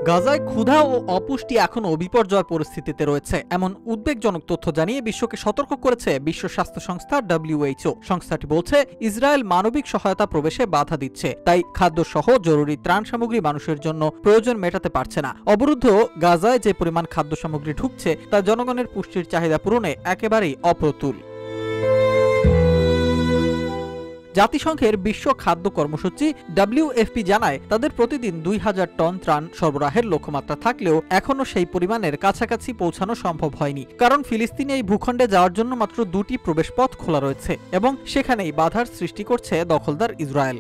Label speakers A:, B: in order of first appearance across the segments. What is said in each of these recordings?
A: গাজায় ক্ষুধা ও অপুষ্টি এখনো বিপর্যয় পরিস্থিতিতে রয়েছে এমন উদ্বেগজনক তথ্য জানিয়ে বিশ্বকে সতর্ক করেছে বিশ্ব স্বাস্থ্য সংস্থা WHO। সংস্থাটি বলছে, ইসরায়েল মানবিক সহায়তা প্রবেশে বাধা দিচ্ছে, তাই খাদ্যসহ জরুরি ত্রাণ সামগ্রী মানুষের জন্য প্রয়োজন মেটাতে পারছে না। অবরুদ্ধ গাজায় যে পরিমাণ খাদ্য সামগ্রী ঢুকছে তা জনগণের পুষ্টির চাহিদা পূরণে একেবারেই অপ্রতুল। জাতিসংঘের বিশ্ব খাদ্য কর্মসূচি WFP জানায়, তাদের প্রতিদিন 2000 টন ত্রাণ সরবরাহের লক্ষ্যমাত্রা থাকলেও এখনও সেই পরিমাণের কাছাকাছি পৌঁছানো সম্ভব হয়নি, কারণ ফিলিস্তিনে এই ভূখণ্ডে যাওয়ার জন্য মাত্র 2টি প্রবেশ পথ খোলা রয়েছে এবং সেখানেই বাধার সৃষ্টি করছে দখলদার ইসরায়েল।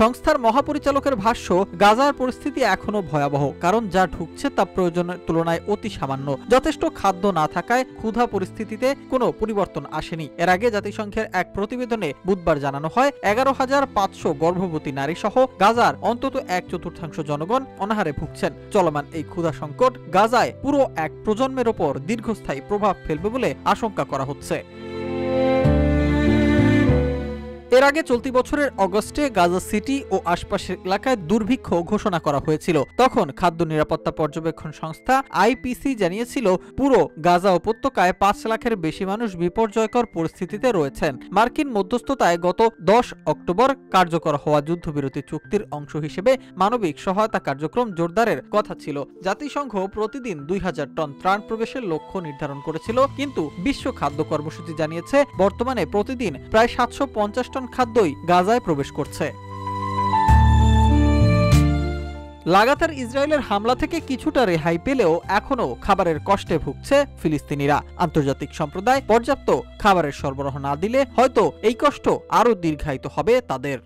A: সংস্থার মহাপরিচালকের ভাষ্য, গাজার পরিস্থিতি এখনো ভয়াবহ, কারণ যা ঢুকছে তা প্রয়োজনের তুলনায় অতি সামান্য। যথেষ্ট খাদ্য না থাকায় ক্ষুধা পরিস্থিতিতে কোনো পরিবর্তন আসেনি। এর আগে জাতিসংঘের এক প্রতিবেদনে বুধবার জানানো হয়, 11,500 গর্ভবতী নারী সহ গাজার অন্তত 1/4 জনগণ অনাহারে ভুগছেন। চলমান এই ক্ষুধা সংকট গাজায় পুরো এক প্রজন্মের ওপর দীর্ঘস্থায়ী প্রভাব ফেলবে বলে আশঙ্কা করা হচ্ছে। এর আগে চলতি বছরের অগস্টে গাজা সিটি ও আশপাশের এলাকায় দুর্ভিক্ষ ঘোষণা করা হয়েছিল। তখন খাদ্য নিরাপত্তা পর্যবেক্ষণ সংস্থা IPC জানিয়েছিল, পুরো গাজা উপত্যকায় 5 লাখের বেশি মানুষ বিপর্যয়কর পরিস্থিতিতে রয়েছেন। মার্কিন মধ্যস্থতায় গত 10 অক্টোবর কার্যকর হওয়া যুদ্ধবিরতি চুক্তির অংশ হিসেবে মানবিক সহায়তা কার্যক্রম জোরদারের কথা ছিল। জাতিসংঘ প্রতিদিন 2000 টন ত্রাণ প্রবেশের লক্ষ্য নির্ধারণ করেছিল, কিন্তু বিশ্ব খাদ্য কর্মসূচি জানিয়েছে, বর্তমানে প্রতিদিন প্রায় 750 টন খাদ্যই গাজায় প্রবেশ করছে। লাগাতার ইসরায়েলের হামলা থেকে কিছুটা রেহাই পেলেও এখনও খাবারের কষ্টে ভুগছে ফিলিস্তিনিরা। আন্তর্জাতিক সম্প্রদায় পর্যাপ্ত খাবারের সরবরাহ না দিলে হয়তো এই কষ্ট আরও দীর্ঘায়িত হবে তাদের।